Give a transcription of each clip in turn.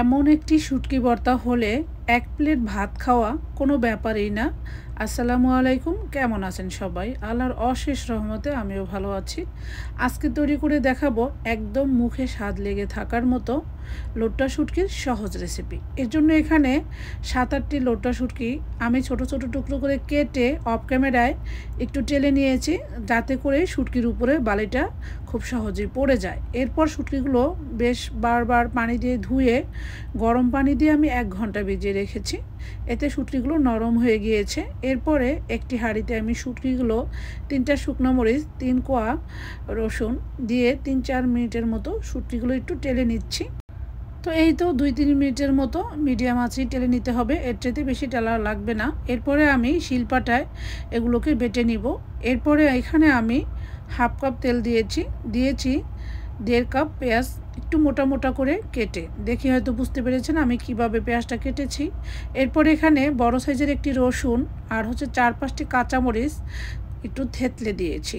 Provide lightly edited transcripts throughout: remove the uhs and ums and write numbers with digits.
এমন একটি শুটকি ভর্তা হলে এক প্লেট ভাত খাওয়া কোনো ব্যাপারই না। আসসালামু আলাইকুম, কেমন আছেন সবাই? আল্লাহর অশেষ রহমতে আমিও ভালো আছি। আজকে তৈরি করে দেখাবো একদম মুখে স্বাদ লেগে থাকার মতো লোট্টা শুটকির সহজ রেসিপি। এর জন্য এখানে 7-8টি লোট্টা শুটকি আমি ছোট ছোট টুকরো করে কেটে অফ ক্যামেরায় একটু টেলে নিয়েছি, যাতে করে শুটকির উপরে বালিটা খুব সহজেই পড়ে যায়। এরপর শুটকিগুলো বেশ বারবার পানি দিয়ে ধুয়ে গরম পানি দিয়ে আমি 1 ঘন্টা ভিজিয়ে রেখেছি। এতে শুটকিগুলো নরম হয়ে গিয়েছে। এরপরে একটি হাঁড়িতে আমি শুটকিগুলো 3টা শুকনো মরিচ, 3 কোয়া রসুন দিয়ে 3-4 মিনিটের মতো শুটকিগুলো একটু টেলে নিচ্ছি। তো এই তো 2-3 মিনিটের মতো মিডিয়াম আঁচেই টেলে নিতে হবে, এর চাইতে বেশি টেলা লাগবে না। এরপরে আমি শিলপাটায় এগুলোকে বেটে নিব। এরপরে এখানে আমি 1/2 কাপ তেল দিয়েছি 1.5 কাপ পেঁয়াজ একটু মোটা মোটা করে কেটে, দেখি হয়তো বুঝতে পেরেছেন আমি কিভাবে পেঁয়াজটা কেটেছি। এরপর এখানে বড় সাইজের একটি রসুন আর 4-5টি কাঁচামরিচ একটু থেতলে দিয়েছি,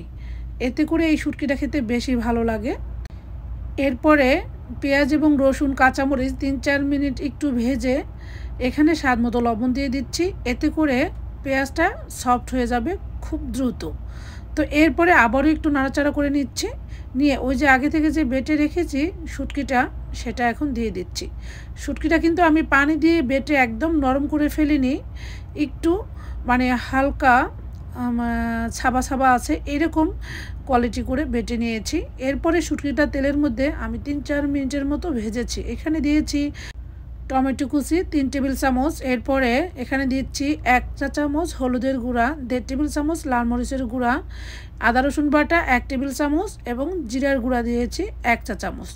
এতে করে এই শুটকিটা খেতে বেশি ভালো লাগে। এরপরে পেঁয়াজ এবং রসুন কাঁচামরিচ 3-4 মিনিট একটু ভেজে এখানে স্বাদ মতো লবণ দিয়ে দিচ্ছি, এতে করে পেঁয়াজটা সফট হয়ে যাবে খুব দ্রুত। তো এরপরে আবারও একটু নাড়াচাড়া করে নিচ্ছি, নিয়ে ওই যে আগে থেকে যে বেটে রেখেছি শুটকিটা সেটা এখন দিয়ে দিচ্ছি। শুটকিটা কিন্তু আমি পানি দিয়ে বেটে একদম নরম করে ফেলিনি, একটু মানে হালকা ছাবা ছাবা আছে এরকম কোয়ালিটি করে বেটে নিয়েছি। এরপরে শুটকিটা তেলের মধ্যে আমি 3-4 মিনিটের মতো ভেজেছি। এখানে দিয়েছি টমেটো কুচি 3 টেবিল চামচ। এরপরে এখানে দিচ্ছি 1 চা চামচ হলুদের গুঁড়া, 1.5 টেবিল চামচ লাল মরিচের গুঁড়া, আদা রসুন বাটা 1 টেবিল চামচ এবং জিরার গুঁড়া দিয়েছি 1 চা চামচ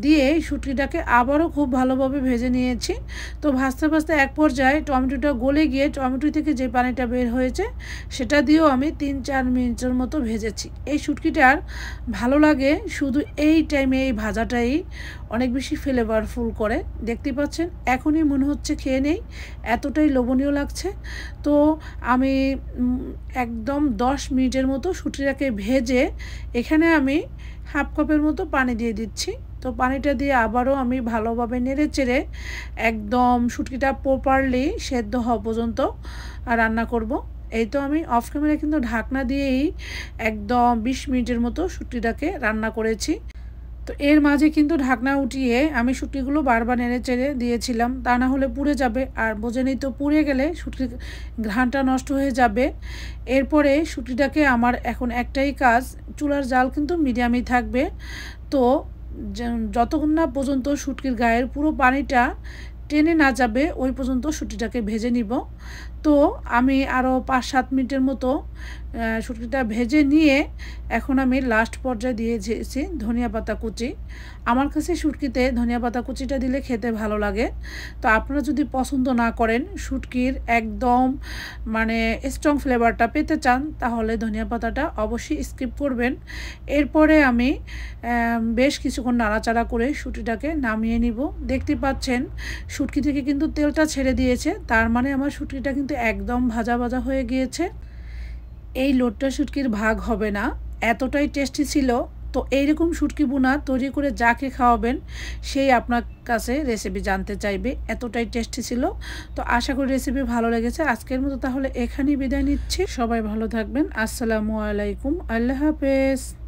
দিয়ে শুটকিটাকে আবারও খুব ভালোভাবে ভেজে নিয়েছি। তো ভাজতে ভাজতে এক পর্যায়ে টমেটোটা গলে গিয়ে টমেটো থেকে যে পানিটা বের হয়েছে সেটা দিয়েও আমি 3-4 মিনিটের মতো ভেজেছি। এই শুটকিটার ভালো লাগে শুধু এই টাইমে, এই ভাজাটাই অনেক বেশি ফ্লেভারফুল করে। দেখতে পাচ্ছেন এখনই মনে হচ্ছে খেয়ে নেই, এতটাই লোভনীয় লাগছে। তো আমি একদম 10 মিনিটের মতো শুটকিটাকে ভেজে এখানে আমি 1/2 কাপের মতো পানি দিয়ে দিচ্ছি। তো পানিটা দিয়ে আবারও আমি ভালোভাবে নেড়ে চেড়ে একদম শুটকিটা প্রপারলি সেদ্ধ হওয়া পর্যন্ত রান্না করব। এই তো আমি অফ ক্যামেরা কিন্তু ঢাকনা দিয়েই একদম 20 মিনিটের মতো শুটকিটাকে রান্না করেছি। তো এর মাঝে কিন্তু ঢাকনা উঠিয়ে আমি শুটকিগুলো বারবার নেড়ে চেড়ে দিয়েছিলাম, তা না হলে পুড়ে যাবে, আর বোঝেনই তো পুড়ে গেলে শুটকির ঘ্রাণটা নষ্ট হয়ে যাবে। এরপরে শুটকিটাকে আমার এখন একটাই কাজ, চুলার জাল কিন্তু মিডিয়ামই থাকবে। তো যতক্ষণ না পর্যন্ত শুটকির গায়ের পুরো পানিটা টেনে না যাবে ওই পর্যন্ত শুটকিটাকে ভেজে নিব। তো আমি আরও 5-7 মিনিটের মতো শুটকিটা ভেজে নিয়ে এখন আমি লাস্ট পর্যায়ে দিয়েছি ধনিয়া পাতা কুচি। আমার কাছে শুটকিতে ধনিয়া পাতা কুচিটা দিলে খেতে ভালো লাগে। তো আপনারা যদি পছন্দ না করেন, শুটকির একদম মানে স্ট্রং ফ্লেভারটা পেতে চান, তাহলে ধনিয়া পাতাটা অবশ্যই স্কিপ করবেন। এরপরে আমি বেশ কিছুক্ষণ নাড়াচাড়া করে শুটকিটাকে নামিয়ে নিব। দেখতে পাচ্ছেন শুটকি থেকে কিন্তু তেলটা ছেড়ে দিয়েছে, তার মানে আমার শুটকিটা কিন্তু একদম ভাজা ভাজা হয়ে গিয়েছে। এই লোট্টা শুটকির ভাগ হবে না, এতটাই টেস্টি ছিল। তো এইরকম শুটকি বোনা তৈরি করে যাকে খাওয়াবেন সেই আপনার কাছে রেসিপি জানতে চাইবে, এতটাই টেস্টি ছিল। তো আশা করি রেসিপি ভালো লেগেছে। আজকের মতো তাহলে এখানেই বিদায় নিচ্ছি, সবাই ভালো থাকবেন। আসসালামু আলাইকুম, আল্লাহ হাফেজ।